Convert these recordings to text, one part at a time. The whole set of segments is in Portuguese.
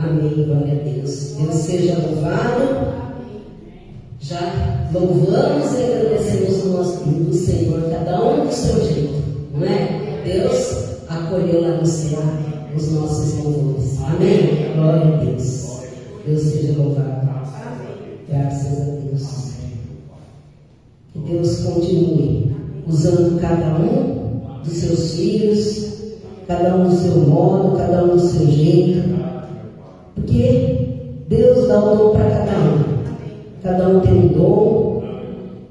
Amém, glória a Deus. Deus seja louvado. Já louvamos e agradecemos o nosso do Senhor, cada um do seu jeito, não é? Deus acolheu lá no céu os nossos louvores. Amém, glória a Deus. Deus seja louvado. Graças a Deus. Que Deus continue usando cada um dos seus filhos, cada um do seu modo, cada um do seu jeito, porque Deus dá o dom para cada um. Cada um tem um dom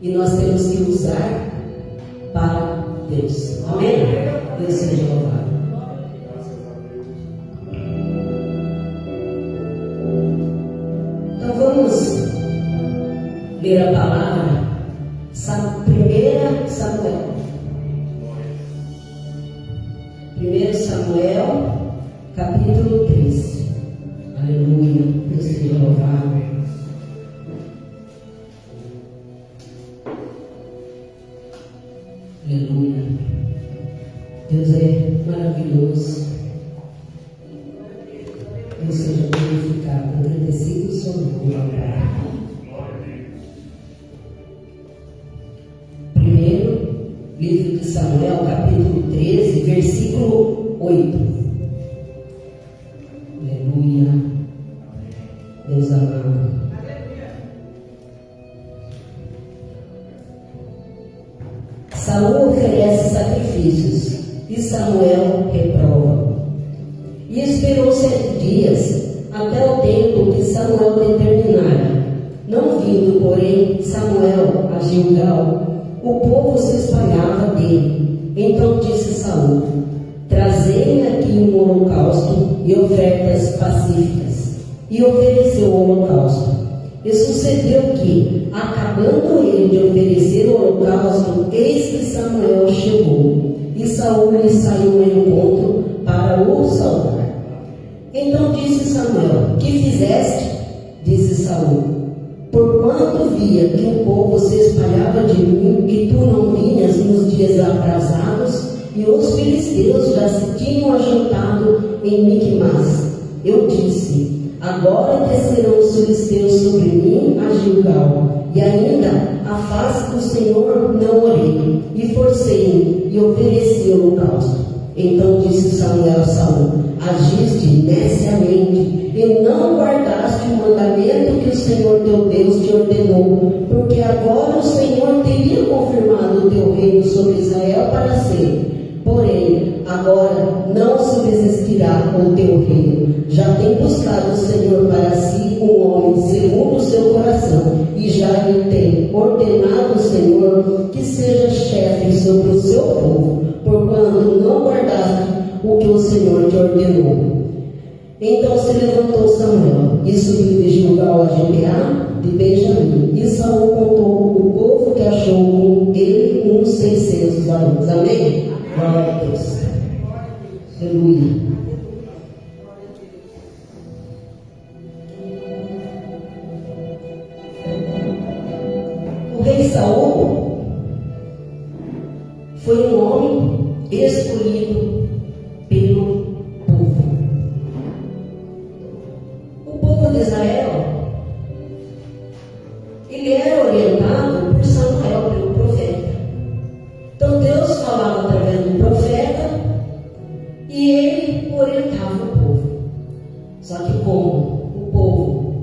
e nós temos que usar para Deus. Amém? Deus seja louvado. Então vamos ler a palavra 1 Samuel. 1 Samuel, capítulo 3. Aleluia. Deus seja louvado. Aleluia. Deus é maravilhoso. Deus seja glorificado. Agradecido o seu nome. Primeiro, livro de Samuel, capítulo 13, versículo 8. Aleluia. Deus amado. Saul oferece sacrifícios e Samuel reprova. E esperou 7 dias até o tempo que Samuel determinara. Não vindo, porém, Samuel a Gilgal, o povo se espalhava dele. Então disse Saul: trazei-me aqui um holocausto e ofertas pacíficas. E ofereceu o holocausto. E sucedeu que, acabando ele de oferecer o holocausto, eis que Samuel chegou, e Saul lhe saiu ao encontro para o saudar. Então disse Samuel: que fizeste? Disse Saul: porquanto via que o povo se espalhava de mim, e tu não vinhas nos dias atrasados, e os filisteus já se tinham ajuntado em Miquimás, eu disse: agora descerão os filisteus sobre mim a Gilgal, e ainda a face do Senhor não orei, e forcei-me e ofereci o holocausto. Então disse Samuel a Saul: agiste neciamente, e não guardaste o mandamento que o Senhor teu Deus te ordenou, porque agora o Senhor teria confirmado o teu reino sobre Israel para sempre. Porém, agora não subsistirá o teu reino. Já tem buscado o Senhor para si um homem segundo o seu coração, e já lhe tem ordenado o Senhor que seja chefe sobre o seu povo, porquanto não guardaste o que o Senhor te ordenou. Então se levantou Samuel e subiu de Gilgal a Gibeá de Benjamim, e Saul contou o povo que achou com ele uns 600 varões. Amém? Glória a Deus. Aleluia. O rei Saul foi um homem escolhido pelo povo. O povo de Israel, ele era orientado por Samuel, pelo profeta. Então Deus falava através do profeta e ele orientava o povo. Só que como o povo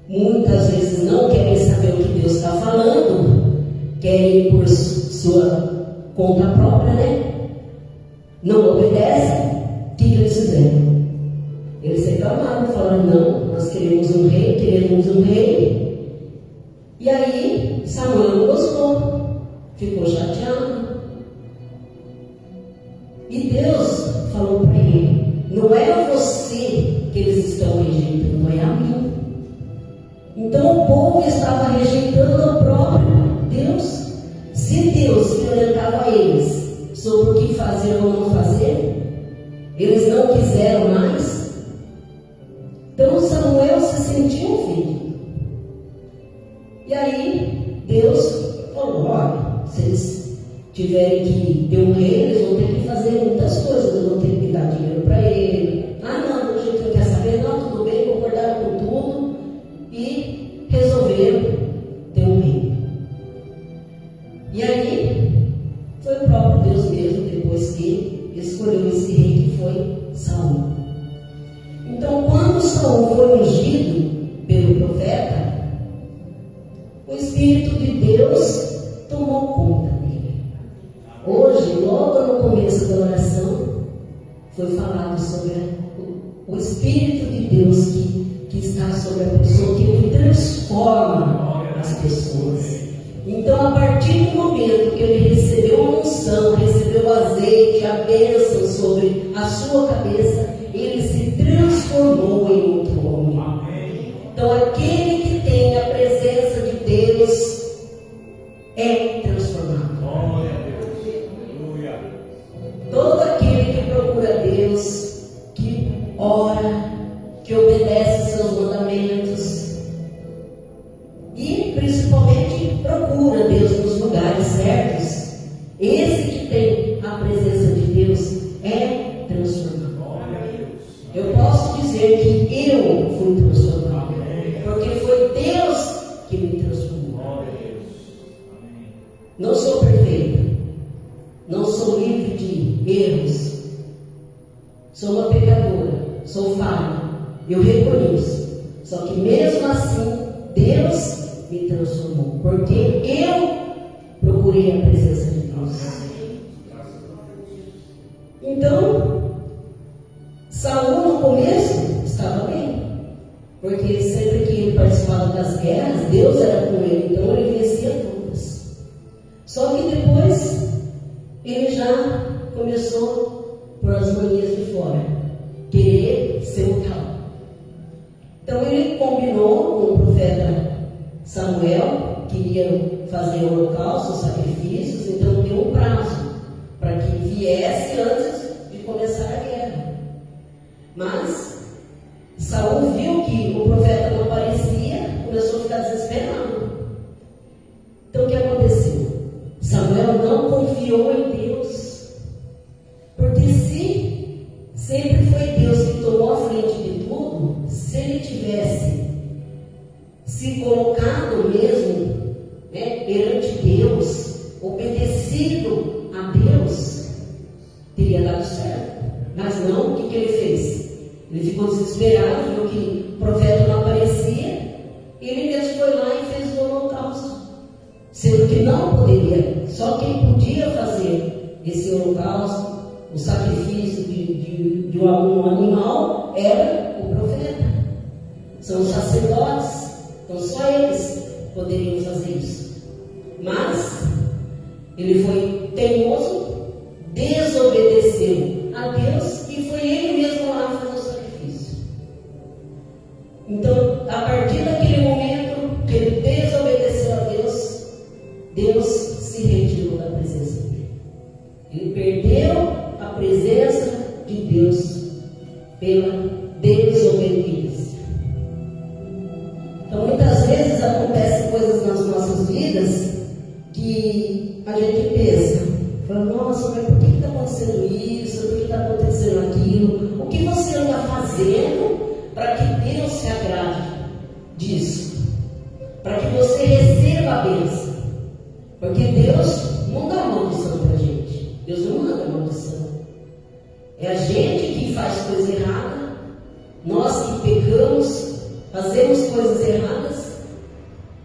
muitas vezes não querem saber o que Deus está falando, querem ir por sua conta própria, né? Não obedecem, o que eles fizeram? Eles reclamaram, falaram: não, nós queremos um rei, queremos um rei. E aí Samuel não gostou, ficou chateado. E Deus falou para ele: não é a você que eles estão rejeitando, não é a mim. Então o povo estava rejeitando o próprio Deus. Se Deus que orientava eles sobre o que fazer ou não fazer, eles não quiseram mais. Então Samuel se sentiu ofendido. E aí Deus falou: olha, se eles tiverem que ter um rei, eles vão ter que fazer muitas coisas, eles vão ter que dar dinheiro para ele. Ah, não, do jeito que eu quero saber, não, tudo bem, Saul foi ungido pelo profeta, o Espírito de Deus tomou conta dele. Hoje, logo no começo da oração, foi falado sobre o Espírito de Deus que está sobre a pessoa, que ele transforma as pessoas. Então, a partir do momento que ele recebeu a unção, recebeu o azeite, a bênção sobre a sua cabeça, ele se transformou em outro homem. Então, aquele que tem a presença de Deus é transformado. Todo aquele que procura Deus, que ora, que obedece seus mandamentos e principalmente procura Deus nos lugares certos, esse que tem a presença de Deus é transformado. Eu posso dizer que eu fui transformado, porque foi Deus que me transformou. Não sou perfeito, não sou livre de erros, sou uma pecadora, sou falha, eu reconheço. Só que mesmo assim, Deus me transformou, porque eu procurei a presença de Deus. Então, Saul no começo estava bem, porque sempre que ele participava das guerras, Deus era com ele, então ele vencia todas. Só que depois ele já começou por as manias de fora, querer ser o tal. Então ele combinou com o profeta Samuel, queria fazer o holocausto, os sacrifícios, então deu um prazo para que viesse antes de começar a guerra. Mas Saul viu que o profeta não aparecia, começou a ficar desesperado. Então o que aconteceu? Samuel não confiou em Deus, porque se sempre foi Deus que tomou a frente de tudo, se ele tivesse se colocado mesmo, perante Deus, obedecido a Deus, teria dado certo. Mas não, o que ele fez? Ele ficou desesperado, viu que o profeta não aparecia, ele mesmo foi lá e fez o holocausto, sendo que não poderia. Só quem podia fazer esse holocausto, o sacrifício de um animal, era o profeta. São os sacerdotes. Então só eles poderiam fazer isso. Mas ele foi teimoso, desobedeceu a Deus e foi ele mesmo lá fazer o sacrifício. Então, a partir daquele momento que ele desobedeceu a Deus, Deus se retirou da presença dele. Ele perdeu a presença de Deus pela desobediência. Então, muitas vezes acontecem coisas nas nossas vidas que a gente pensa, fala, nossa, mas por que está acontecendo isso? Por que está acontecendo aquilo? O que você anda fazendo para que Deus se agrade disso? Para que você receba a bênção? Porque Deus não dá maldição para a gente. Deus não manda maldição. É a gente que faz coisa errada, nós que pecamos, fazemos coisas erradas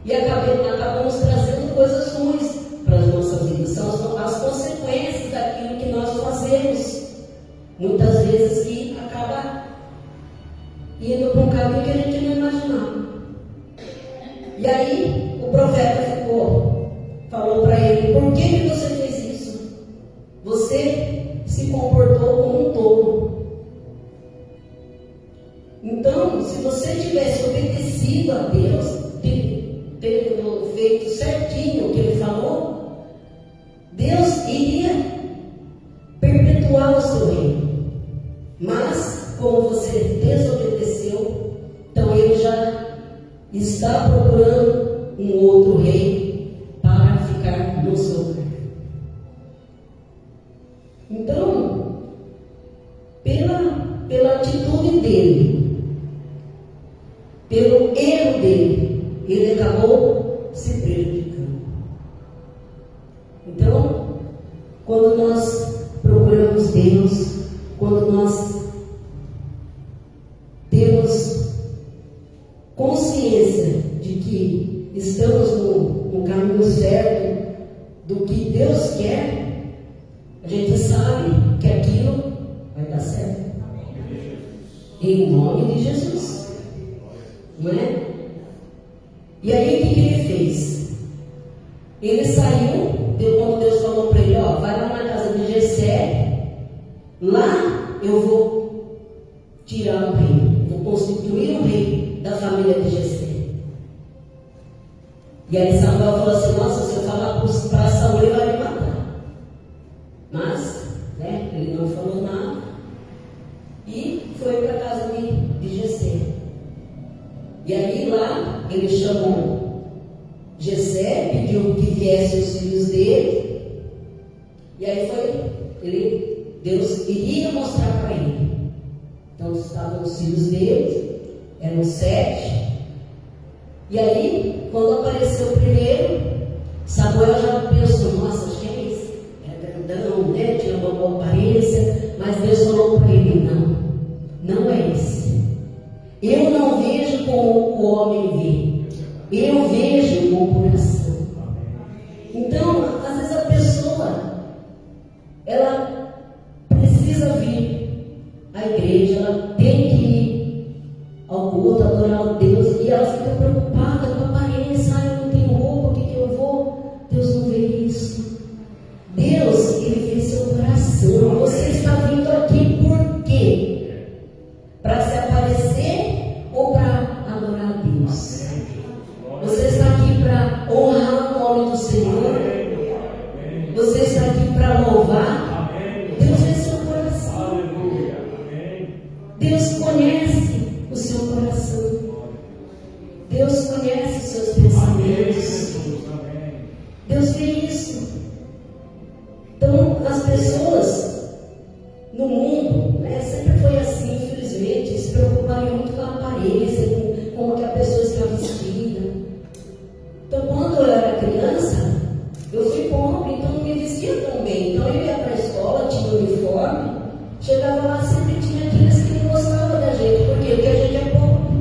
e acabamos trazendo coisas ruins para a nossa vida. São as consequências daquilo que nós fazemos. Muitas vezes que acaba indo para um caminho que a gente não imaginava. E aí o profeta falou para ele, por que você fez isso? Você se comportou como um tolo. Então, se você tivesse obedecido a Deus, tendo feito certinho o que ele falou, Deus iria perpetuar o seu reino. Mas, como você desobedeceu, então ele já está procurando um outro rei para ficar no seu lugar. Então, pela atitude dele, pelo erro dele, ele acabou se prejudicando. Então, quando nós procuramos Deus, quando nós temos consciência de que estamos no caminho certo do que Deus quer, a gente sabe que aquilo vai dar certo. Em nome de Jesus. Não é? E aí o que ele fez? Ele saiu, como Deus falou para ele, ó, vai lá na casa de Jessé, lá eu vou tirar o rei, vou constituir o rei da família de Jessé. E aí Samuel falou assim, nossa, se eu falar para Saul, ele vai me matar. Mas, né, ele não falou nada e foi para a casa de Jessé. E aí lá ele chamou Jessé, pediu que viessem os filhos dele, e aí Deus iria mostrar para ele. Então estavam os filhos dele, eram 7, e aí quando apareceu o primeiro, Samuel já pensou, nossa, acho que é esse, é grandão, né? Tinha uma boa aparência, mas Deus falou para ele, não é esse. Eu não vejo como o homem vê, eu vejo com o coração. Então, às vezes a pessoa, ela precisa vir à igreja, ela tem que ir ao culto, adorar a Deus, e ela fica preocupada com a aparência, eu não tenho roupa, o que eu vou? Deus não vê isso. Deus, Ele vê seu coração. Você está vindo aqui por quê? Para se aparecer ou para adorar a Deus? Você está aqui para honrar o nome do Senhor? Você está aqui para louvar? Deus vê seu coração. Deus conhece o seu coração. Deus conhece os seus pensamentos. Deus vê isso. Então, as pessoas no mundo, né, sempre foi assim, infelizmente, se preocuparam muito com a aparência, com como que a pessoa está vestida. Então, quando eu era criança, eu fui pobre, então não me vestia tão bem. Então, eu ia para a escola, tinha uniforme, chegava lá, sempre tinha aqueles que não gostavam da gente. Por quê? Porque a gente é pobre.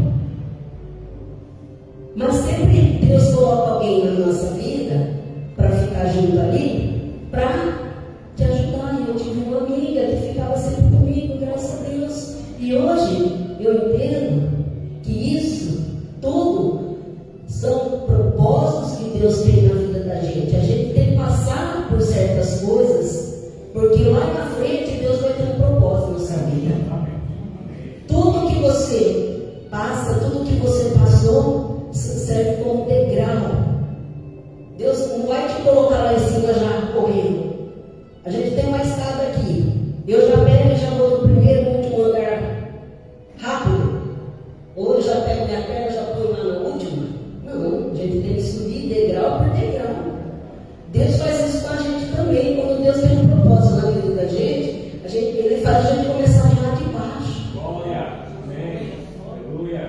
Mas sempre Deus coloca alguém na nossa vida para ficar junto ali, para te ajudar. Eu tive uma amiga que ficava sempre comigo, graças a Deus. E hoje eu entendo que isso tudo são propósitos que Deus tem na vida da gente. A gente tem que passar por certas coisas, porque lá na frente Deus vai ter um propósito na nossa vida. Tudo que você passa, tudo que você passou, serve como degrau. Deus não vai te colocar lá em cima já correndo. A gente tem uma escada aqui. Eu já pego e já vou do primeiro, último andar rápido. Ou eu já pego minha perna e já ponho lá na última. Não, a gente tem que subir degrau por degrau. Deus faz isso com a gente também. Quando Deus tem um propósito na vida da gente, Ele faz a gente começar lá de baixo.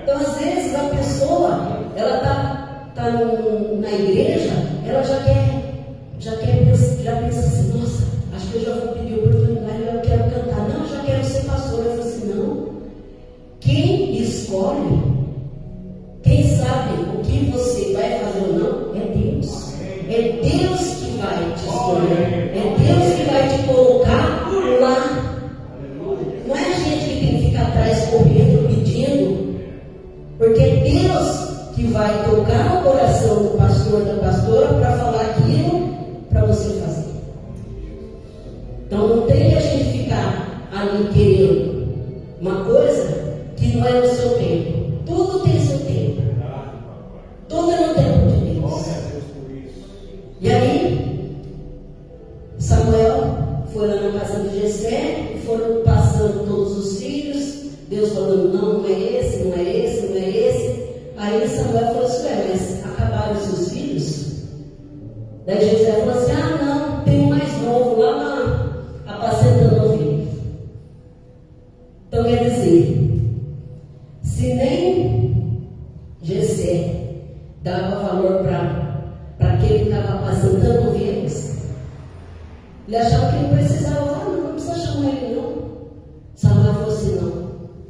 Então, às vezes, a pessoa, ela tá na igreja, ela já pensa assim, nossa, acho que eu já vou pedir oportunidade, eu quero cantar. Não, eu já quero ser pastor. Eu falo assim, não. Quem escolhe, quem sabe o que você vai fazer ou não, é Deus. É Deus que vai te escolher. É Deus que vai te colocar lá. Não é a gente que tem que ficar atrás correndo, pedindo, porque é Deus que vai tocar o coração do pastor, da pastora, para falar aquilo para você fazer. Então não tem que a gente ficar ali querendo uma coisa que não é no seu tempo. Tudo tem seu tempo. Tudo é no tempo de Deus. E aí, Samuel foi lá na casa de Jessé, e foram passando todos os filhos, Deus falando, não é esse, não é esse, não é esse. Aí Samuel falou assim, mas acabaram os seus filhos? Daí Jessé falou assim, não, tem um mais novo lá apacentando ovelhas. Então quer dizer, se nem Jessé dava valor para aquele que estava apacentando ovelhas, ele achava que não precisava, não precisa chamar ele não. Samuel falou assim, não,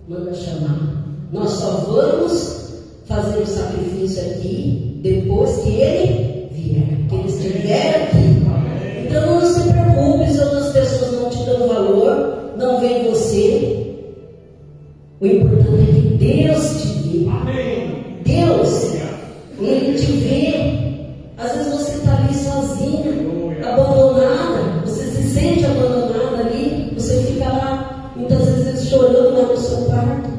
manda chamar. Nós só vamos fazer o sacrifício aqui, depois que ele vier, que ele estiver aqui. Então não se preocupe se outras pessoas não te dão valor, não veem você. O importante é que Deus te vê. Deus, Ele te vê. Às vezes você está ali sozinha, abandonada, você se sente abandonada ali, você fica lá, muitas vezes chorando lá no seu quarto.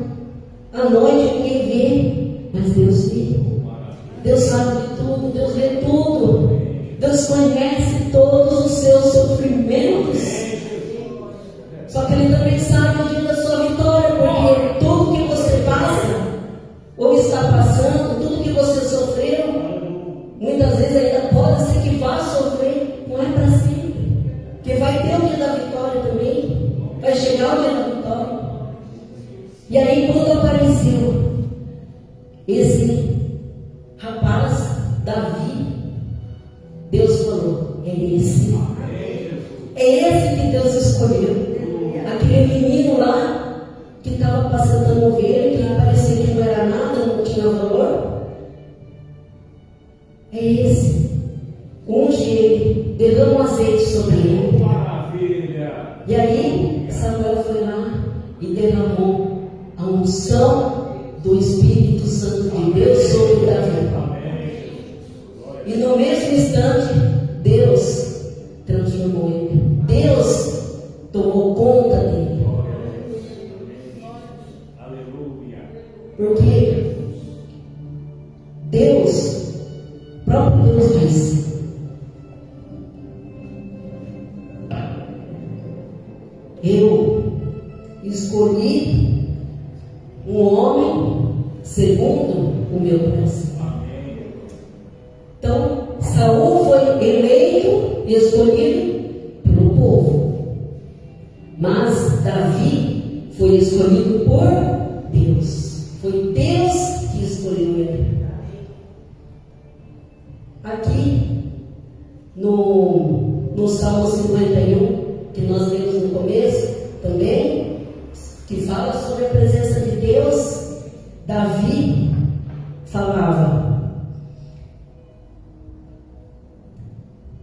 À noite ninguém vê, mas Deus vê. Deus sabe de tudo, Deus vê tudo. Deus conhece todos os seus sofrimentos. Só que Ele também sabe o dia da sua vitória, porque tudo que você passa, ou está passando, tudo que você sofreu, muitas vezes ainda pode ser que vá sofrer, não é para sempre. Porque vai ter o dia da vitória também, vai chegar o dia da vitória. E aí quando apareceu esse rapaz, Davi, Deus falou, é esse. É esse que Deus escolheu. Aquele menino lá, que estava passando ovelha, que parecia que não era nada, não tinha valor. É esse. Unge ele, derrama um azeite sobre ele. E aí, Samuel foi lá e derramou a unção do Espírito Santo de Deus sobre Davi. E no mesmo instante, Deus transformou ele. Deus tomou conta dele. Porque Deus, próprio Deus disse: eu escolhi um homem segundo o meu coração. Então, Saul foi eleito e escolhido pelo povo, mas Davi foi escolhido por Deus. Foi Deus que escolheu ele. Aqui no Salmo 51, que nós lemos no começo também, que fala sobre a presença de Deus, Davi falava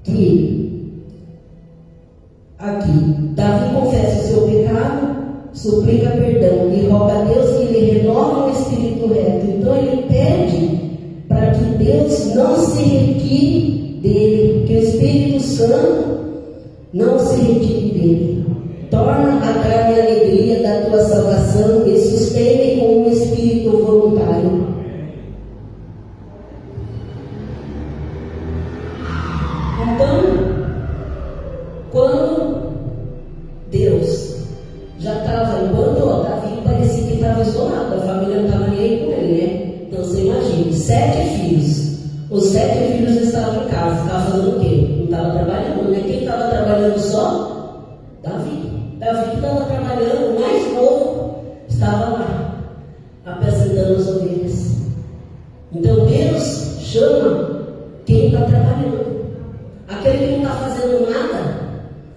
que aqui, Davi confessa o seu pecado, suplica perdão e roga a Deus que lhe renove o espírito reto. Então ele pede para que Deus não se retire dele, que o Espírito Santo não se retire dele. Torna a carne a alegria da tua salvação e sustente com um espírito voluntário. Então, quando Deus já estava, enquanto Davi parecia que estava isolado, a família não estava nem aí com ele, né? Então você imagina, 7 filhos. Os 7 filhos estavam em casa, estavam fazendo o quê? Não estava trabalhando, né? Quem estava trabalhando só? Davi. Davi que estava trabalhando, o mais novo, estava lá, apacentando as ovelhas. Então Deus chama quem está trabalhando. Aquele que não está fazendo nada,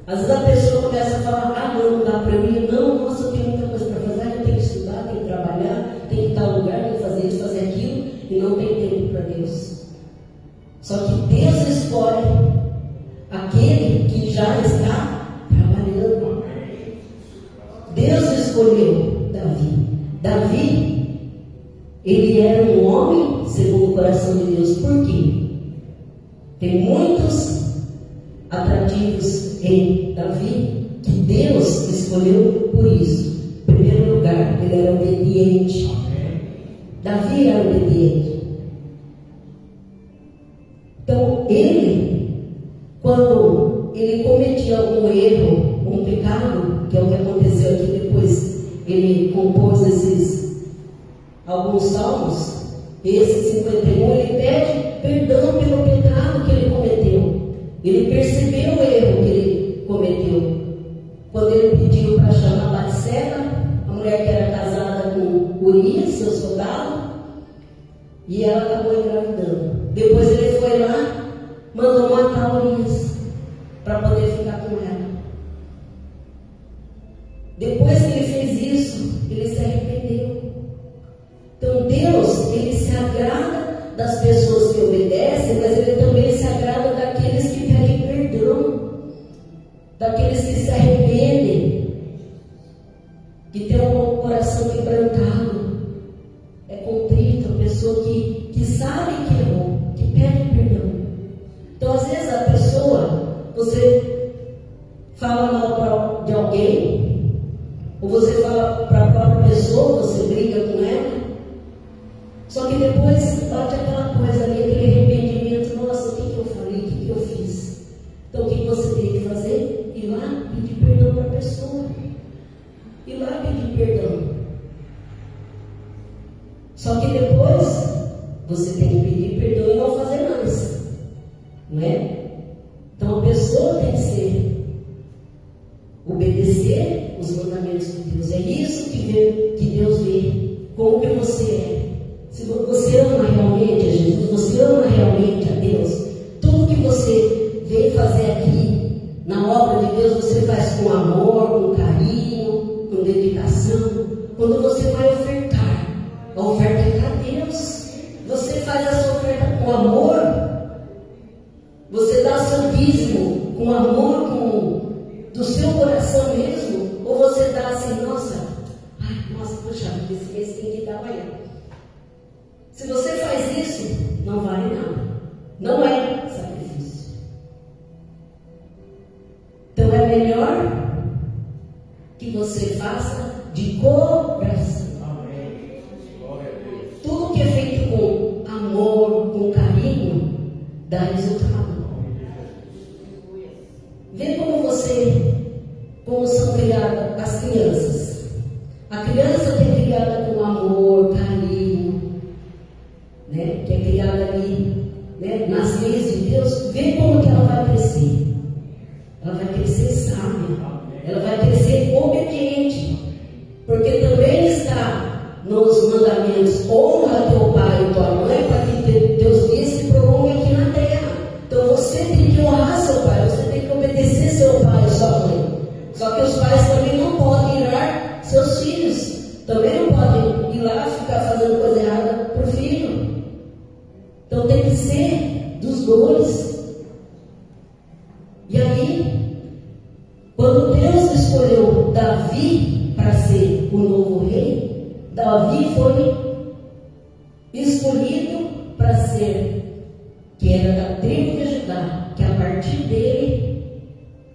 às vezes a pessoa começa a falar: não dá para eu ir, nossa, eu tenho muita coisa para fazer, eu tenho que estudar, tenho que trabalhar, tenho que ir em tal lugar, tenho que fazer isso, fazer aquilo, e não tem tempo para Deus. Só que Deus escolhe aquele que já está trabalhando. Deus escolheu Davi. Davi, ele era um homem segundo o coração de Deus. Por quê? Tem muitos atrativos em Davi que Deus escolheu por isso. Em primeiro lugar, ele era obediente. Davi era obediente. Então, ele, quando ele cometia algum erro, um pecado, que é o que aconteceu aqui depois, ele compôs alguns salmos, esse 51, ele pede perdão pelo pecado que ele cometeu. Ele percebeu o erro que ele cometeu. Quando ele pediu para chamar Batseba, a mulher que era casada com Urias, seu soldado, e ela acabou engravidando. Depois ele foi lá, mandou matar Urias para poder ficar com ela. Depois que ele fez isso, ele se arrependeu. Então Deus, ele se agrada aqueles que se arrependem, que tem um coração quebrantado, é contrito, a pessoa que sabe que errou, que pede perdão. Então, às vezes, a pessoa, você fala mal de alguém, ou você fala para a própria pessoa, você briga com ela, só que depois bate aquela coisa ali, aquele arrependimento. Nossa, o que eu falei, o que eu fiz? Então, o que você tem que fazer? Ir lá pedir perdão para a pessoa. Ir lá pedir perdão. Só que depois você tem que pedir perdão e não fazer mais, não é? Então a pessoa tem que obedecer os mandamentos de Deus. É isso que Deus vê, como que você é. Se você ama realmente a Jesus, você ama realmente a Deus, tudo que você vem fazer aqui na obra de Deus, você faz com amor, com carinho, com dedicação. Quando você vai ofertar, a oferta é para Deus. Você faz a sua oferta com amor. Você dá seu dízimo com amor, do seu coração mesmo. Ou você dá assim, nossa, poxa, esse mês tem que dar amanhã. Se você faz isso, não vale nada. Não é sacrifício. Então é melhor que você faça de coração. Tudo que é feito com amor, com carinho, dá resultado. Vê como são criadas as crianças. A criança que é criada com amor, carinho, né? Que é criada ali, né? Nas leis de Deus, vê como que ela vai crescer. Ela vai crescer sábia, ela vai crescer obediente, porque também está nos mandamentos: honra teu pai e tua mãe, para que Deus disse prolongue aqui na terra. Então você tem que honrar seu pai, você tem que obedecer seu pai e sua mãe. Só que os pais também não podem irar seus filhos, também não podem ir lá ficar fazendo coisa errada para o filho. Então tem que ser dos dois. E aí, quando Deus escolheu Davi para ser o novo rei, Davi foi escolhido para ser, que era da tribo de Judá, que a partir dele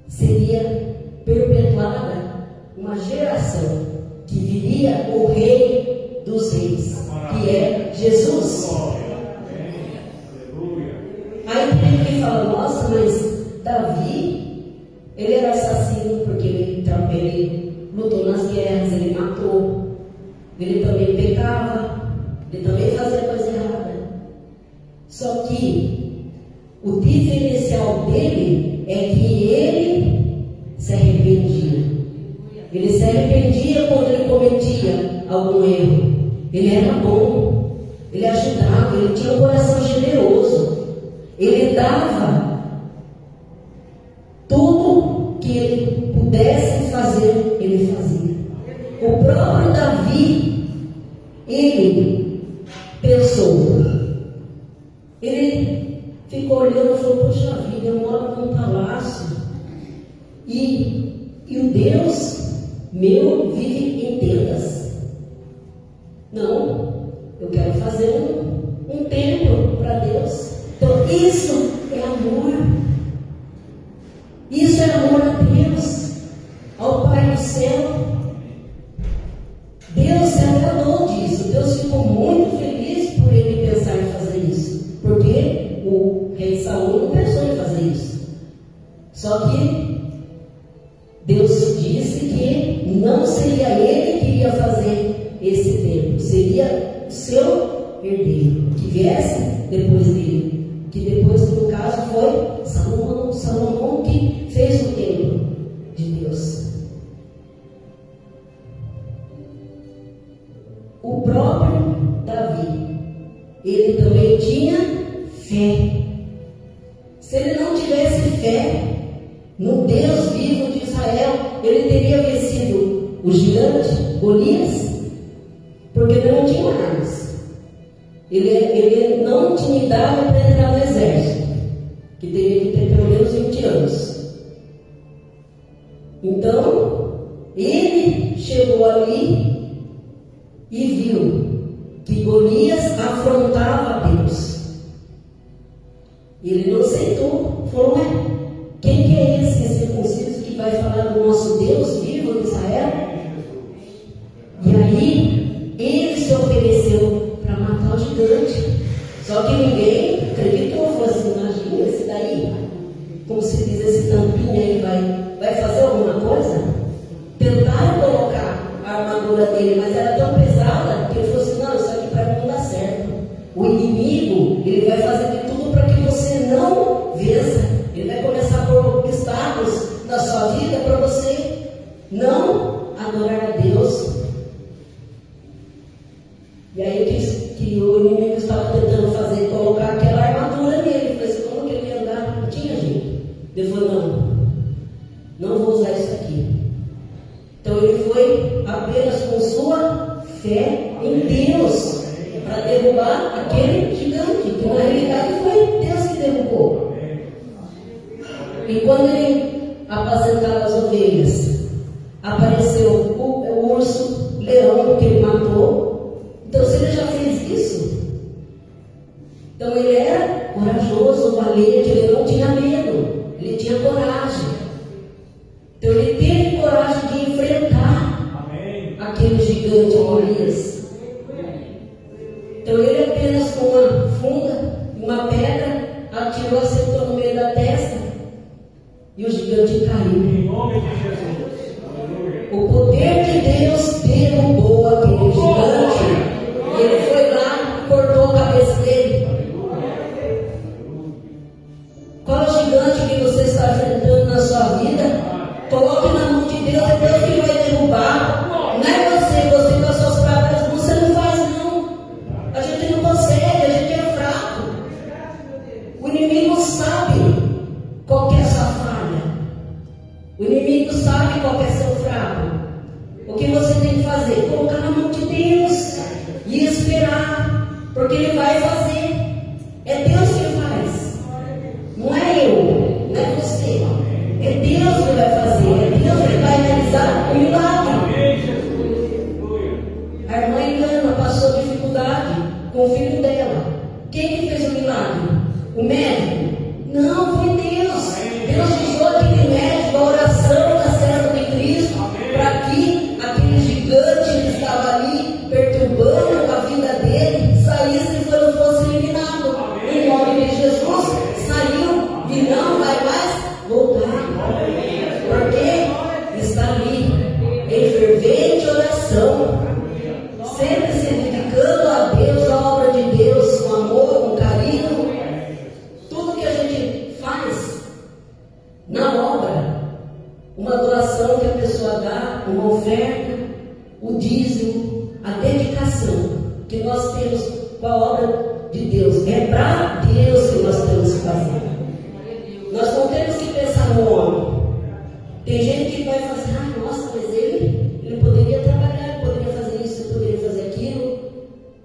seria perpetuada uma geração que viria o rei dos reis, que é Jesus. Aí tem quem fala, nossa, mas Davi, ele era assassino porque ele lutou nas guerras, ele matou, ele também pecava, ele também fazia coisa errada. Só que o diferencial dele é que ele se arrependia. Ele se arrependia quando ele cometia algum erro. Ele era bom, ele ajudava, ele tinha um coração generoso. Ele dava tudo que ele pudesse fazer, ele fazia. O próprio Davi, ele pensou, ele ficou olhando e falou, poxa vida, eu moro num palácio e o Deus meu vive em tendas. Não, eu quero fazer um templo para Deus. Então isso é amor. Isso é amor a Deus, ao Pai do céu. Deus se agradou disso. Deus ficou muito feliz por ele pensar em fazer isso, porque o rei Saul não pensou em fazer isso. Só que Deus disse que não seria ele que iria fazer esse templo, seria o seu herdeiro, que viesse depois dele. Que depois, no caso, foi Salomão que fez o templo de Deus. O próprio Davi, ele também tinha fé. Se ele não tivesse fé no Deus vivo de Israel, ele teria vencido o gigante Golias, porque ele não tinha armas. Ele não tinha idade para entrar no exército, que teria que ter pelo menos 20 anos. Então, ele chegou ali e viu que Golias afrontava a Deus. Ele não aceitou, falou: ué, quem que é esse incircunciso que vai falar do nosso Deus vivo de Israel? E aí, ele se ofereceu para matar o gigante. Só que ninguém acreditou, falou assim: imagina esse daí, como se diz, esse tampinha aí vai fazer alguma coisa? Tentaram colocar a armadura dele, mas era tão pesada que ele falou assim: não, isso aqui para mim não dá certo. O inimigo, ele vai fazer de tudo para que você não vença. Ele vai começar a pôr obstáculos na sua vida para você não adorar a Deus. E aí que o inimigo estava tentando fazer, colocar aquela armadura nele. Ele falou assim: como que ele ia andar? Não tinha jeito. Ele falou: não vou usar isso aqui. Então ele foi apenas com sua fé em Deus para derrubar aquele gigante, que na realidade foi Deus que derrubou. E quando ele apacentava as ovelhas, apareceu o urso, leão que ele matou. Então, se ele já fez isso, então ele era corajoso, valente, ele não tinha medo, ele tinha coragem. Então ele teve coragem de enfrentar aquele gigante Golias. Então ele apenas com uma funda, uma pedra, atirou, acertou no meio da testa e o gigante caiu. Em nome de Jesus. O poder de Deus derrubou aquele gigante. E ele foi lá e cortou a cabeça dele. Qual é o gigante que você está enfrentando na sua vida? Coloque na mão de Deus, é Deus que vai derrubar. Não é você com as suas próprias mãos, você não faz não. A gente não consegue, a gente é fraco. O inimigo sabe qual que é a sua falha. O inimigo sabe qual que é seu fraco. O que você tem que fazer? Colocar na mão de Deus e esperar, porque Ele vai fazer. É Deus que faz, não é eu, não é você. É Deus que vai fazer, é Deus que vai realizar o milagre. A irmã Ilana passou dificuldade com o filho dela. Quem que fez o milagre? O médico? Não, foi Deus. Deus usou aquele médico, a oração da serva de Cristo, para que aquele gigante que estava ali perturbando a vida dele saísse e não fosse eliminado. Em nome de Jesus, saiu e não vai mais voltar. Porque está ali em fervente oração, sempre se dedicando a Deus, à obra de Deus, com amor, com carinho. Tudo que a gente faz na obra, uma doação que a pessoa dá, uma oferta, o dízimo, a dedicação que nós temos com a obra de Deus, é para Deus que nós temos que fazer. Nós não temos que pensar no homem. Tem gente que vai fazer: ah, nossa, mas ele poderia trabalhar, ele poderia fazer isso, ele poderia fazer aquilo.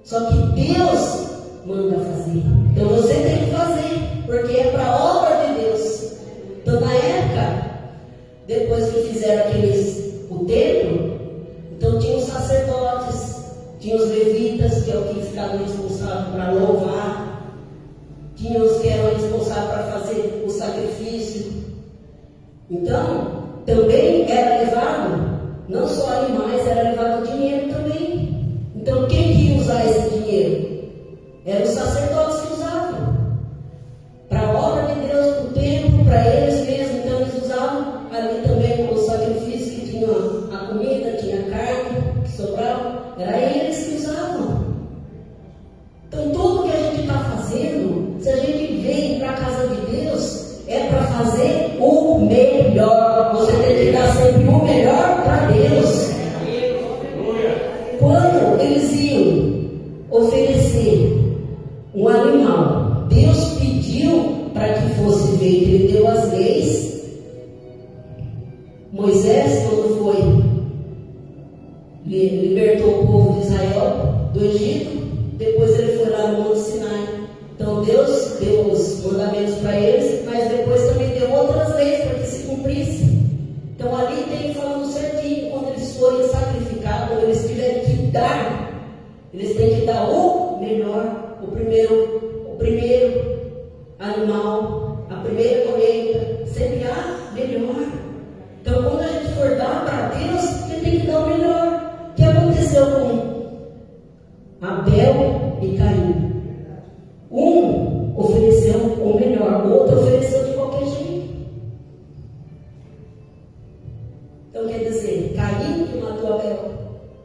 Só que Deus manda fazer. Então você tem que fazer, porque é para a obra de Deus. Então, na época, depois que fizeram o templo, então tinha os sacerdotes, tinha os levitas, que é o que ficavam responsáveis para louvar, tinha os que eram responsáveis para fazer o sacrifício. Então, também era levado, não só animais, era levado dinheiro também. Então, quem que ia usar esse dinheiro? Eram os sacerdotes que usavam. Para a obra de Deus, para o templo, para eles mesmos. Então, eles usavam ali também o sacrifício, que tinha a comida, tinha a carne, que sobrava. Era eles que usavam. Então, tudo que a gente está fazendo, se a gente vem para a casa de Deus, é para fazer o melhor. Você tem que dar sempre o melhor para Deus. Quando eles iam oferecer um animal, Deus pediu para que fosse feito. Ele deu as leis. Moisés, quando foi, libertou o povo de Israel do Egito. Depois ele foi lá no Monte Sinai. Então Deus deu os mandamentos para eles, mas depois também deu outras leis para que se cumprisse. Então ali que dar o melhor, o primeiro animal, a primeira colheita, sempre há melhor. Então, quando a gente for dar para Deus, a gente tem que dar o melhor. O que aconteceu com Abel e Caim? Um ofereceu o melhor, o outro ofereceu de qualquer jeito. Então, quer dizer, Caim que matou Abel.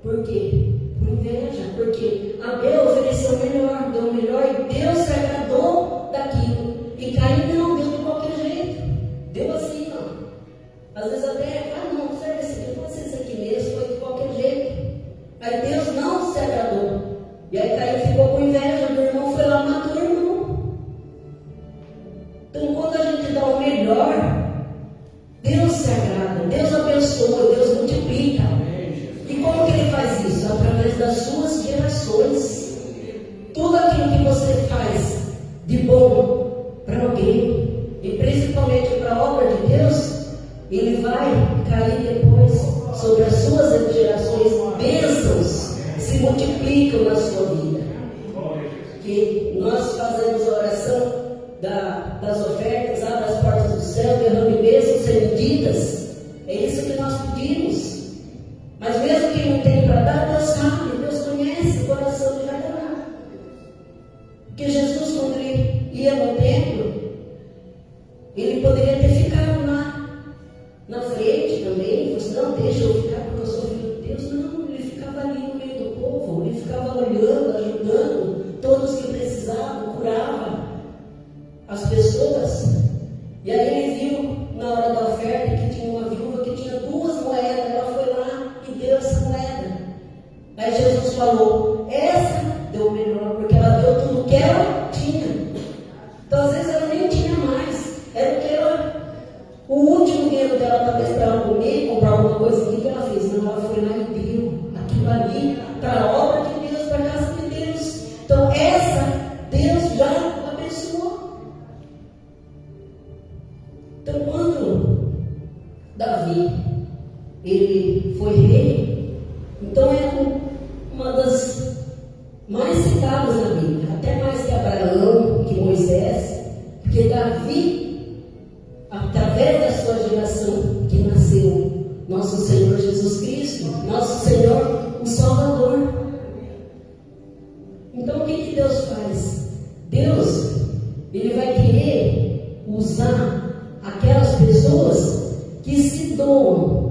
Por quê? Por inveja. Porque Abel ofereceu o melhor, deu o melhor e Deus se agradou daquilo. E Caim não deu de qualquer jeito. Deu assim, ó. Às vezes até, não, serve esse aqui, pode ser esse aqui mesmo, foi de qualquer jeito. Aí Deus não se agradou. E aí Caim ficou com inveja do irmão, foi lá e matou o irmão. Então, quando a gente dá o melhor, Deus se agrada, Deus abençoa, Deus multiplica. E como que Ele faz isso? Através das suas gerações. Tudo aquilo que você faz de bom para alguém, e principalmente para a obra de Deus, Ele vai cair depois sobre as suas gerações. Bênçãos se multiplicam na sua vida. Que nós fazemos a oração das ofertas, abre as portas do céu, derrame bênçãos sem medidas. É isso que nós pedimos. Mas mesmo quem não tem para dar, Deus sabe, Deus conhece o coração de cada um. Porque Jesus, quando Ele ia no templo, Ele poderia ter ficado lá na frente também. Ele disse, não, deixa eu ficar porque eu sou filho de Deus. Não, Ele ficava ali no meio do povo. Ele ficava olhando, ajudando todos que precisavam, curava as pessoas. E aí Ele viu na hora da oferta que tinha uma viúva que tinha 2 moedas. Ela foi lá e deu essa moeda. Aí Jesus falou, essa deu o melhor, porque ela deu tudo que ela tinha. Então às vezes ela nem tinha mais. Era o que ela, o último dinheiro dela talvez para ela comer, comprar alguma coisa. O que ela fez? Não, ela foi lá e deu aquilo ali para a obra de Deus, para a casa de Deus. Então essa Deus já abençoou. Então quando Davi ele foi rei, então é uma das mais citadas na Bíblia, até mais que Abraão, que Moisés, porque Davi, através da sua geração, que nasceu nosso Senhor Jesus Cristo, nosso Senhor, o Salvador. Então o que Deus faz? Deus, Ele vai querer usar aquelas pessoas que se doam.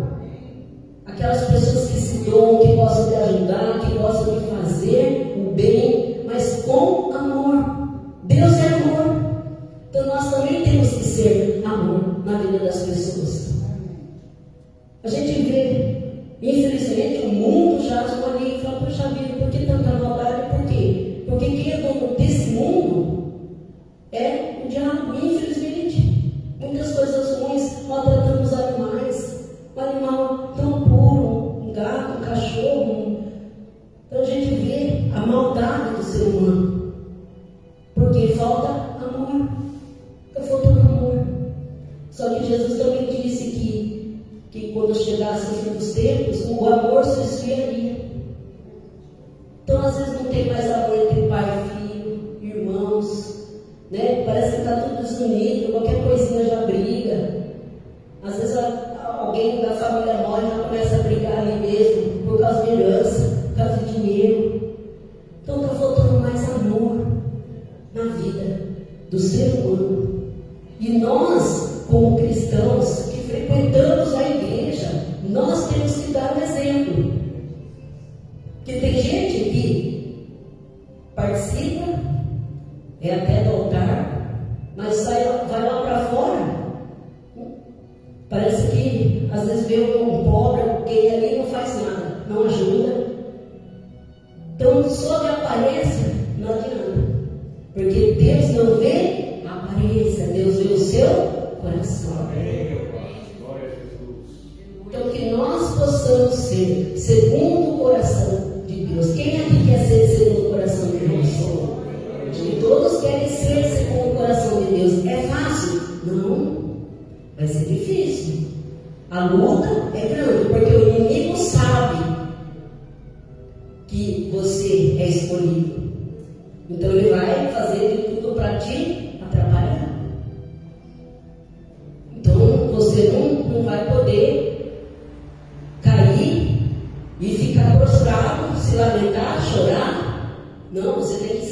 Aquelas pessoas que se doam, que gostam de ajudar, que gostam de fazer o bem, mas com amor. Deus é amor. Então nós também temos que ser amor na vida das pessoas. A gente vê, infelizmente, o mundo jaz ali e fala, puxa vida, por que tanta maldade? Por quê? Porque quem é dono desse mundo é o diabo, infelizmente. Muitas coisas ruins, maltratando os animais. Um animal tão puro, um gato, um cachorro. Então a gente vê a maldade do ser humano. Porque falta amor. Está faltando amor. Só que Jesus também disse que quando chegasse o fim dos tempos, o amor se esfriaria. Então às vezes não tem mais amor entre pai e filho, irmãos, né? Parece que está tudo desunido, qualquer coisinha já briga. Às vezes alguém da família morre e já começa a brigar ali mesmo, por causa de herança, por causa de dinheiro. Então está faltando mais amor na vida do ser humano. E nós, como cristãos que frequentamos a igreja, nós temos que dar um exemplo. Porque tem gente que participa, é até do altar, mas vai lá para fora. Parece que às vezes vê um pobre, alguém ali não faz nada, não ajuda. Então só de aparência não adianta. Porque Deus não vê a aparência, Deus vê o seu coração. Então que nós possamos ser segundo o coração de Deus. Quem aqui quer ser segundo o coração de Deus? E todos querem ser segundo o coração de Deus. É fácil? Não. Vai ser difícil. A luta é grande, porque o inimigo sabe que você é escolhido.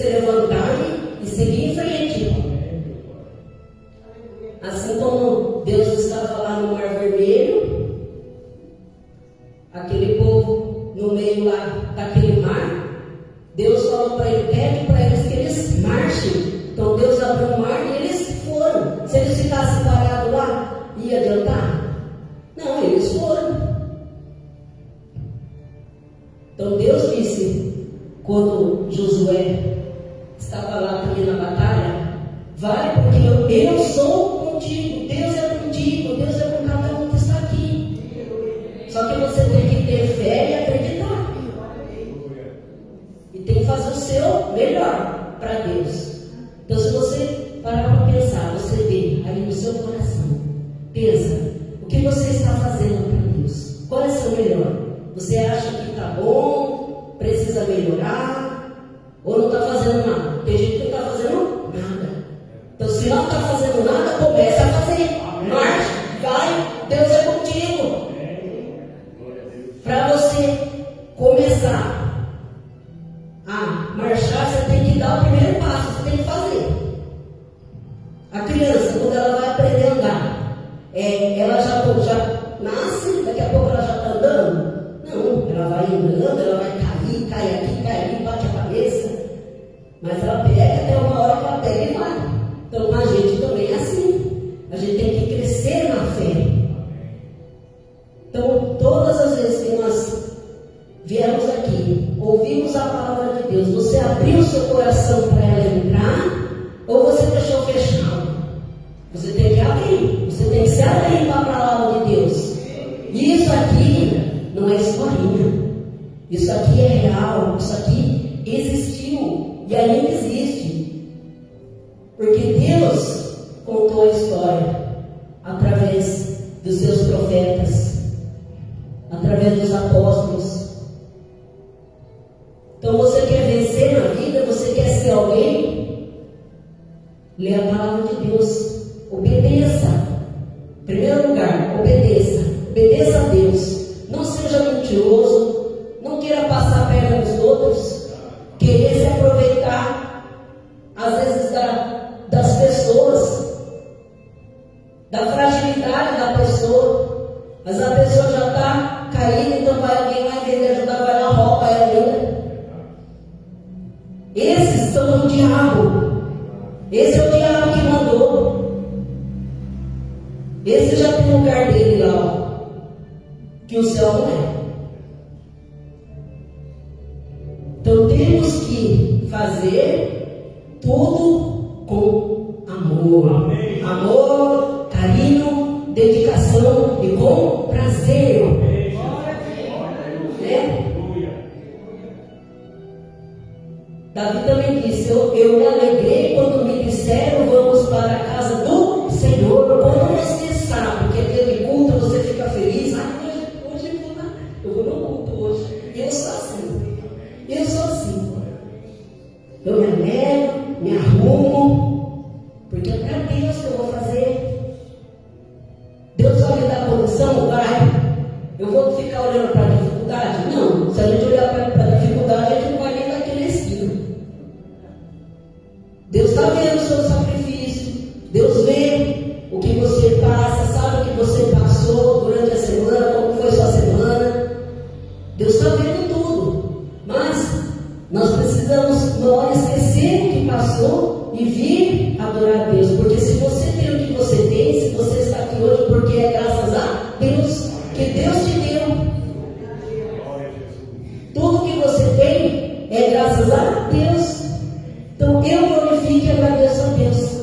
levantar e seguir em frente. Assim como Deus estava lá no Mar Vermelho, aquele povo no meio lá daquele mar, Deus falou para ele, pede para eles que eles marchem. Então Deus abriu o mar e eles foram. Se eles ficassem parados lá, ia adiantar? Não, eles foram. Então Deus disse, quando Josué estava lá também na batalha, vai porque eu sou contigo, Deus é contigo, Deus é com cada um que está aqui. Só que você tem que ter fé e acreditar. E tem que fazer o seu melhor para Deus. Então se você parar para pensar, você vê aí no seu coração, pensa, o que você está fazendo para Deus? Qual é o seu melhor? Você acha que está bom, precisa melhorar, ou não está fazendo nada? Tem gente que não está fazendo nada. Então se não está fazendo nada, começa a fazer. Marcha, vai, Deus é contigo. Para você começar a marchar, você tem que dar o primeiro passo, você tem que fazer. A criança, quando ela vai aprender a andar, ela já nasce, daqui a pouco ela já está andando? Não, ela vai andando, ela vai cair, cai aqui, cai ali, bate a cabeça. Mas ela pega até uma hora que ela pega e vai. Então a gente também é assim. A gente tem que crescer na fé. Então, todas as vezes que nós viemos aqui, ouvimos a palavra de Deus, você abriu o seu coração para ela entrar, ou você deixou fechado? Você tem que abrir, você tem que se abrir para a palavra de Deus. E isso aqui não é historinha, isso aqui é real, isso aqui existiu e ainda existe. Porque Deus contou a história através dos seus profetas, através dos apóstolos. Então você quer vencer na vida, você quer ser alguém? Lê a palavra de Deus, obedeça. Em primeiro lugar, obedeça. Obedeça a Deus. Não seja mentiroso, não queira passar a perna nos outros, querer se aproveitar, às vezes, das pessoas, da fragilidade da pessoa. Mas a pessoa já está caída, então alguém vai querer ajudar, vai lá, rouba ela ainda. Esses são o diabo. Esse é o diabo que mandou. Esse já tem o lugar dele lá, que o céu não é. Então temos que fazer tudo com amor. Amém. Amor, carinho, dedicação e com prazer. Né? Davi também disse, eu me alegrei quando me disseram, vamos para a casa do Senhor. Quando você sabe que é dia de culto, você fica feliz. Hoje eu vou no culto hoje. E eu sou assim. Eu me alegro, me arrumo, porque é para Deus que eu vou fazer. Deus vai me dar condição? Vai. Eu vou ficar olhando para a dificuldade? Não. Se a gente olhar para a dificuldade, a gente não vai nem daqui na esquina. Deus está vendo o seu sacrifício. Deus vê o que você passa, sabe o que você passou durante a semana, como foi sua semana. Deus está vendo tudo. Mas nós precisamos uma hora esquecer o que passou e vir adorar a Deus. Porque se você tem o que você tem, se você está aqui hoje, porque é graças a Deus que Deus te deu. Tudo que você tem é graças a Deus. Então eu glorifico e agradeço a Deus.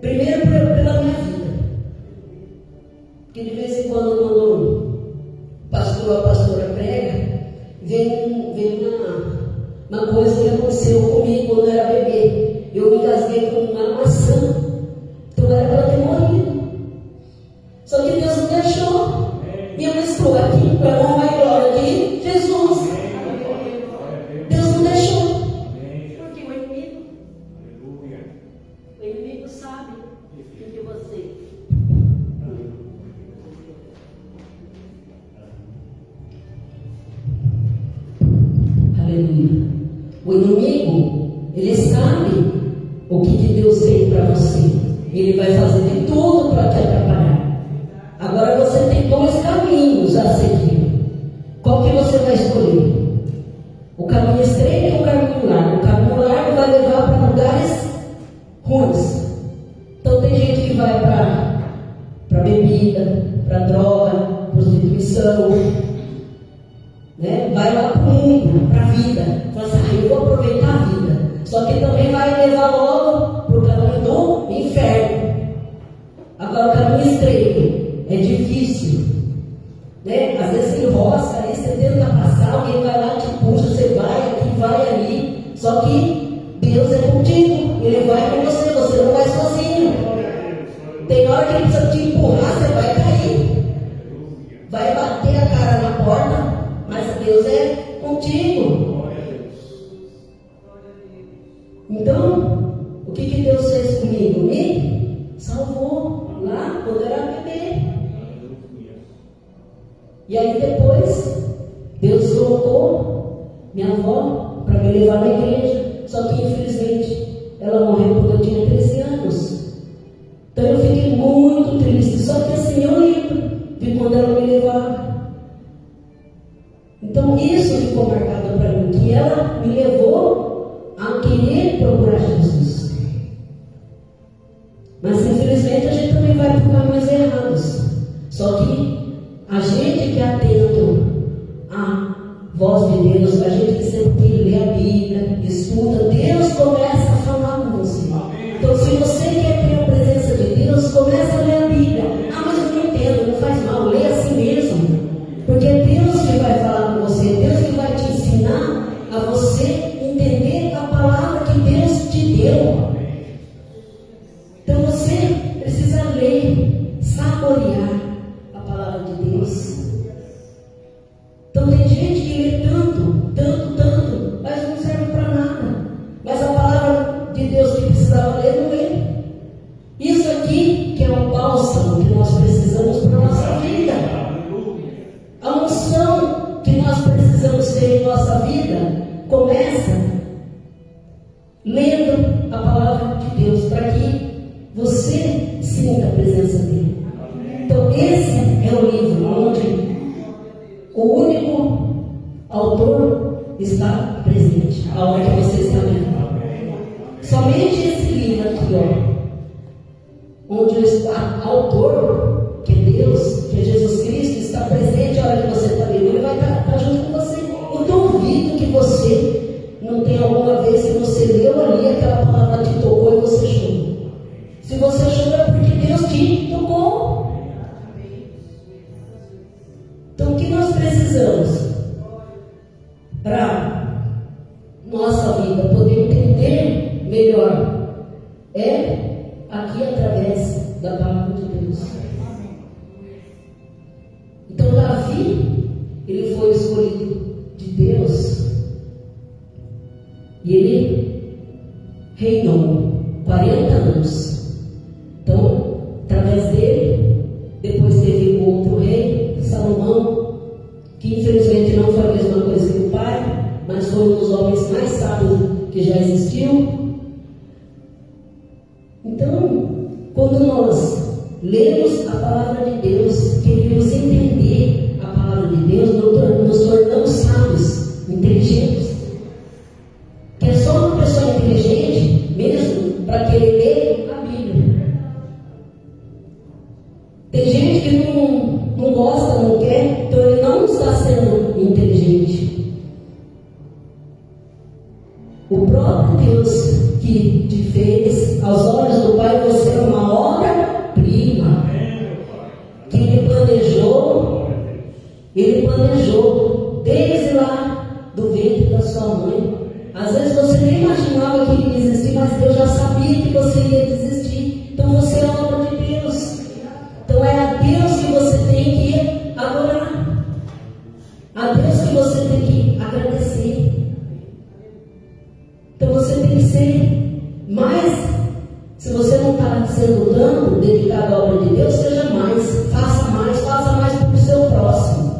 Primeiro pela minha vida. Porque de vez em quando o pastor ou a pastora prega, vem uma coisa que aconteceu comigo quando eu era bebê. Eu me engasguei com uma maçã. Então era para ter morrido. Só que Deus me deixou. E eu estou aqui para a honra e glória de Jesus. Deus me deixou. Porque o inimigo sabe o que você. Aleluia. O inimigo amigo, ele sabe o que Deus tem para você. Ele vai fazer de tudo para te atrapalhar. Agora você tem dois caminhos a seguir. Qual que você vai escolher? O caminho estreito ou o caminho largo? O caminho largo vai levar para lugares ruins. Então tem gente que vai para bebida, para droga, prostituição, né? Vai lá para o mundo, para a vida. Fala assim, eu vou aproveitar a vida. Só que também vai levar logo para o caminho do inferno. Agora o caminho estreito é difícil, né? Às vezes você enrosca, aí você tenta passar, alguém vai lá, te puxa, você vai aqui, vai ali. Só que Deus é contigo, Ele vai com você, você não vai sozinho. Tem hora que Ele precisa te empurrar, você vai cair, vai bater a cara na porta, mas Deus é contigo. Então, o que Deus fez comigo? Me salvou lá quando eu era bebê. E aí depois, Deus colocou minha avó para me levar na igreja. Só que infelizmente ela morreu quando eu tinha 13 anos. Então eu fiquei muito triste. Só que assim eu lembro de quando ela me levava. Então isso ficou marcado para mim, que ela me levou a querer procurar Jesus. Mas infelizmente a gente também vai por caminhos errados. Só que a gente que é atento à voz de Deus, a gente que sempre lê a Bíblia, estuda, Deus começa a falar com você. Então se você quer ter a presença de Deus, começa a ler a Bíblia. Ah, mas eu não entendo, não faz mal, lê assim mesmo. Porque é Deus que vai falar com você, é Deus que vai te ensinar a você entender a palavra que Deus te deu. Então você precisa ler, saborear a palavra de Deus. Então tem gente que lê tanto, mas não serve para nada. Mas a palavra de Deus que precisava ler, não lê. Isso aqui que é o bálsamo que nós precisamos para a nossa vida. A unção que nós precisamos ter em nossa vida começa lendo a palavra de Deus, para que você sinta a presença dele. Então esse é o livro onde o único autor está presente, a hora que você está lendo. Somente esse livro aqui, onde o autor, que é Deus, que é Jesus Cristo, está presente a hora que você está lendo. Ele vai estar junto com você. Eu duvido que você não tenha alguma vez que você leu ali, aquela palavra te tocou e você chorou. Se você chorou é porque Deus te tocou. Então o que nós precisamos para nossa vida poder entender melhor é aqui através da palavra de Deus. Então Davi, ele foi escolhido de Deus e ele reinou 40 anos. Então, através dele, depois teve um outro rei, Salomão, que infelizmente não foi a mesma coisa que o pai, mas foi um dos homens mais sábios que já existiu. Então, quando nós lemos a palavra de Deus, queremos entender a palavra de Deus, nos tornamos sábios, inteligentes. Que é só uma pessoa inteligente mesmo para querer ler a Bíblia. Tem gente que não gosta, não quer, então ele não está sendo inteligente. O próprio Deus que te fez, aos olhos do Pai, você é uma obra-prima. Que Ele planejou desde lá do ventre da sua mãe. Às vezes você nem imaginava que ele ia existir, mas Deus já sabia que você ia existir. Então você é obra de Deus. Então é a Deus que você tem que adorar, a Deus que você tem que agradecer. Então você tem que ser mais, se você não está sendo tanto dedicado à obra de Deus, seja mais, faça mais para o seu próximo.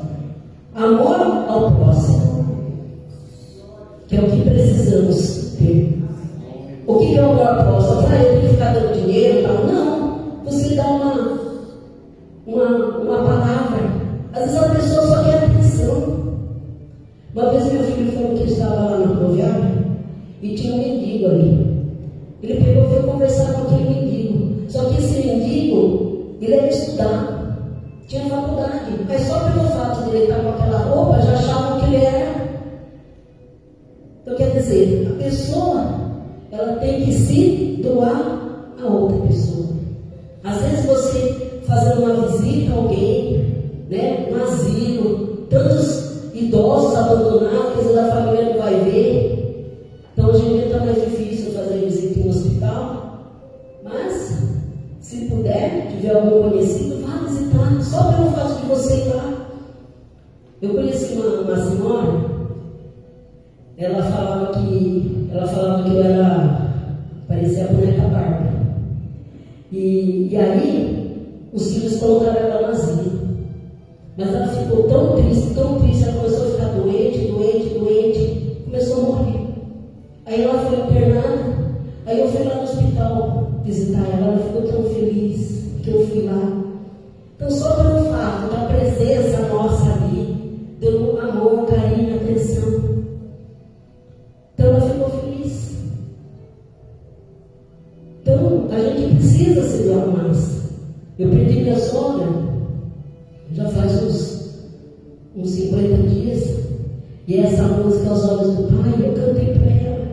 Amor ao próximo, que é o que precisamos proposta. Eu tenho que ficar dando dinheiro e tal. Não. Você dá uma palavra. Às vezes a pessoa só quer atenção. Uma vez meu filho falou que estava lá na rodoviária e tinha um mendigo ali. Ele pegou e foi conversar com aquele mendigo. Só que esse mendigo, ele era estudado, tinha faculdade, mas só pelo fato de ele estar com aquela roupa, já achavam que ele era. Então quer dizer, a pessoa, ela tem que se doar a outra pessoa. Às vezes você fazendo uma visita a alguém, né, um asilo, tantos idosos abandonados, quer dizer, a família não vai ver. Então hoje em dia está mais difícil fazer visita em hospital, mas se puder, tiver algum conhecido, vá visitar, só pelo fato de você ir lá. Eu conheci uma senhora, ela falava que eu era, parecia a boneca Barbie. E aí, os filhos colocaram ela no asilo. Mas ela ficou tão triste, ela começou a ficar doente, começou a morrer. Aí ela foi internada, aí eu fui lá no hospital visitar ela, ela ficou tão feliz que eu fui lá. Então só pelo fato da presença nossa ali, deu amor, carinho, atenção. Então ela ficou feliz. Então a gente precisa se doar mais. Eu perdi minha sogra, já faz uns 50 dias, e essa música Aos Olhos do Pai, eu cantei para ela.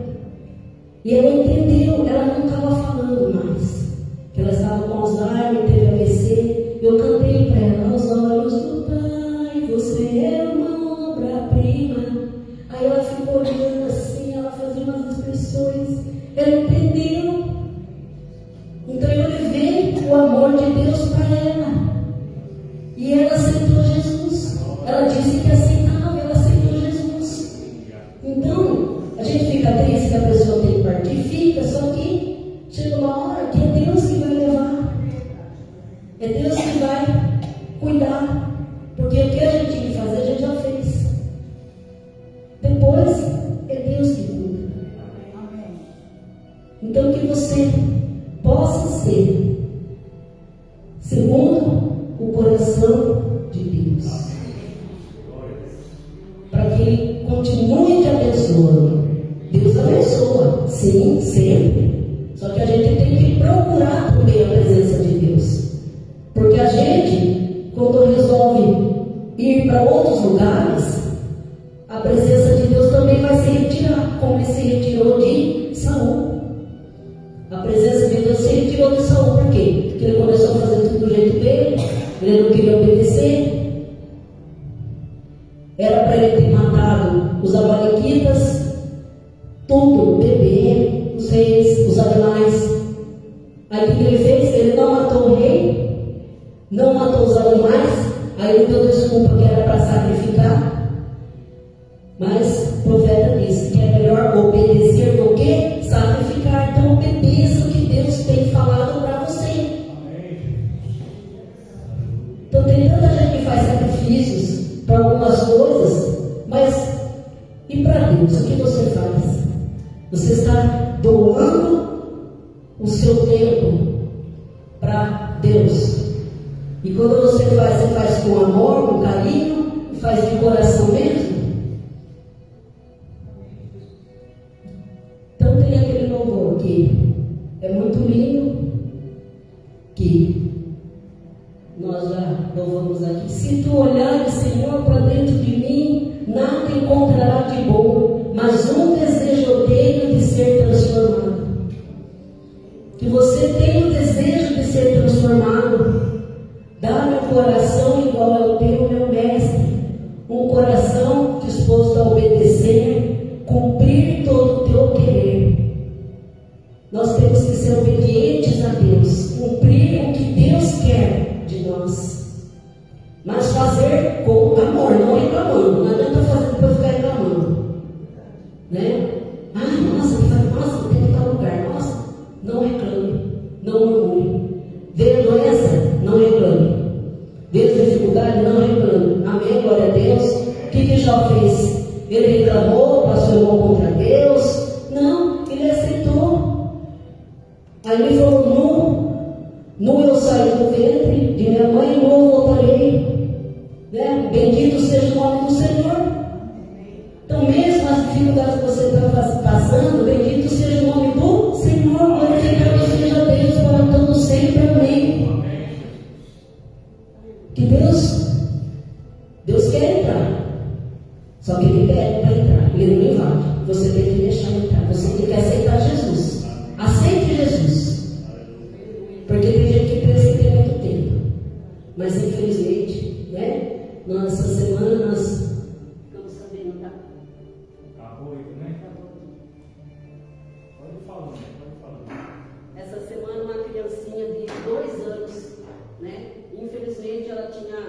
E ela entendeu, ela não estava falando mais, que ela estava com Alzheimer, teve AVC. Eu cantei para ela, aos olhos do Pai, você é uma obra-prima. Aí ela ficou olhando assim, ela fazia umas expressões, ela entendeu. Então eu levei o amor de Deus para ela. E ela aceitou Jesus. Ela disse que aceitava, ela aceitou Jesus. Então, a gente fica triste que a pessoa tem que partir, fica, só que chega uma hora que é Deus que vai levar. É Deus que vai cuidar. Porque o que a gente tinha que fazer, a gente já fez. Depois, é Deus que cuida. Então, que você possa ser segundo o coração de Deus, para que Ele continue te abençoando. Deus abençoa, sim, sempre. Só que a gente tem que procurar também a presença de Deus, porque a gente, quando resolve ir para outros lugares, a presença de Deus também vai se retirar, como Ele se retirou de Saul. A presença de Deus se retirou de Saul, por quê? Porque ele começou a fazer tudo do jeito dele, ele não queria obedecer. Era para ele ter matado os amalequitas, tudo, o bebê, os reis, os animais. Aí o que ele fez? Ele não matou o rei, não matou os animais, aí ele deu desculpa que era para sacrificar. Mas o profeta disse que é melhor obedecer do que sacrificar. Então obedeça o que Deus tem falado para você. Então tem tanta gente que faz sacrifícios para algumas coisas, mas e para Deus? O que você faz? Você está doando o seu tempo para Deus. E quando você faz com amor, com carinho, faz de coração mesmo. Então tem aquele louvor que é muito lindo, que nós já louvamos aqui. Se tu olhares, Senhor, para dentro de mim, nada encontrará de bom, mas um desejo eu tenho de ser transformado. Que você tenha o desejo de ser transformado. Dá-me um coração igual ao teu, meu mestre, um coração disposto a obedecer, cumprir todo o teu querer. Nós Aí ele falou: nu eu saí do ventre de minha mãe, nu eu voltarei. Né? Bendito seja o nome do Senhor. Então, mesmo as dificuldades que você está passando, bendito seja o nome do Senhor. Glorificado seja Deus para todos sempre. Amém. Que Deus quer entrar. Só que Ele pede para entrar. Ele não invade. Você tem que deixar entrar. Você tem que aceitar Jesus. Aceite Jesus. Porque tem gente que pensa que tem muito tempo. Mas infelizmente, né? Essa semana nós ficamos sabendo, tá? Acabou, né? Pode falar. Essa semana uma criancinha de 2 anos, né? Infelizmente ela tinha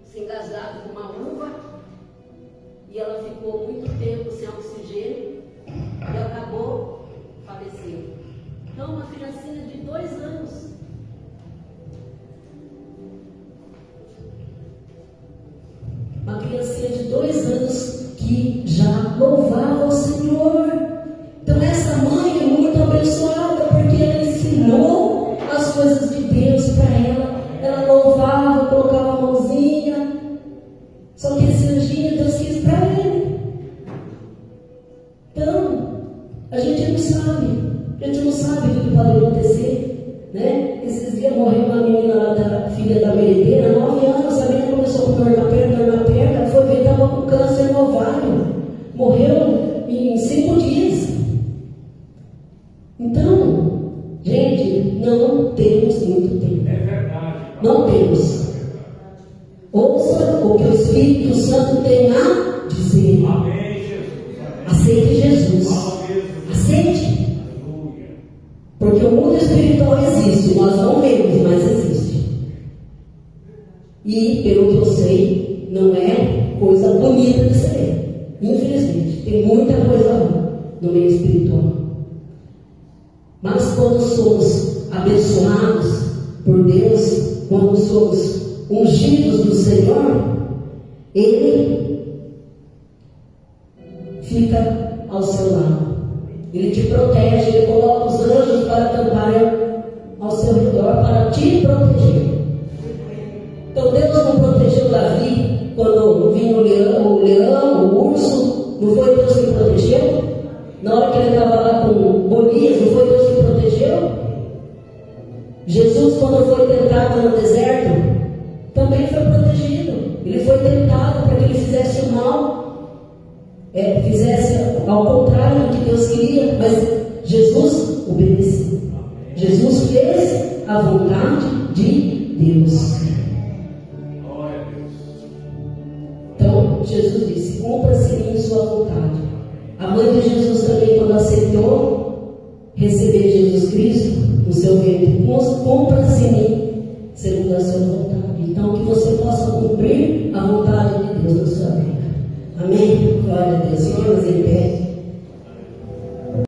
se engasgado com uma uva e ela ficou muito tempo sem oxigênio e acabou falecendo. Então uma criancinha de 2 anos. Uma criancinha de 2 anos que já louvava o Senhor. Então essa mãe é muito abençoada porque ela ensinou as coisas de Deus para ela. Ela louvava, colocava a mãozinha. Só que esse anjinho Deus quis para ele. Então, a gente não sabe. A gente não sabe o que pode acontecer. Né? Esses dias morreu uma menina lá, da filha da merendeira, 9 anos. A menina começou com dor na perna, foi ver, estava com câncer no ovário. Morreu em 5 dias. Então, gente, não temos muito tempo. É verdade. Não temos. Ouça o que o Espírito Santo tem a dizer. Amém, Jesus. Amém. Aceite Jesus. Aceite. Porque o mundo espiritual existe, nós não vemos, mas existe. E, pelo que eu sei, não é coisa bonita de se ver. Infelizmente, tem muita coisa ruim no meio espiritual. Mas quando somos abençoados por Deus, quando somos ungidos do Senhor, Ele fica ao seu lado. Ele te protege, Ele coloca os anjos para acamparem ao seu redor, para te proteger. Então Deus não protegeu Davi quando vinha o leão, o urso. Não foi Deus que protegeu? Na hora que ele estava lá com Golias, não foi Deus que protegeu? Jesus, quando foi tentado no deserto, também foi protegido. Ele foi tentado para que ele fizesse o mal, fizesse ao contrário do que Deus queria, mas Jesus obedeceu. Jesus fez a vontade de Deus. Então, Jesus disse: cumpra-se em mim sua vontade. A mãe de Jesus também, quando aceitou receber Jesus Cristo no seu ventre, cumpra-se em mim segundo a sua vontade. Então, que você possa cumprir a vontade de Deus na sua vida. Amém? Glória a Deus. Fiquemos em pé.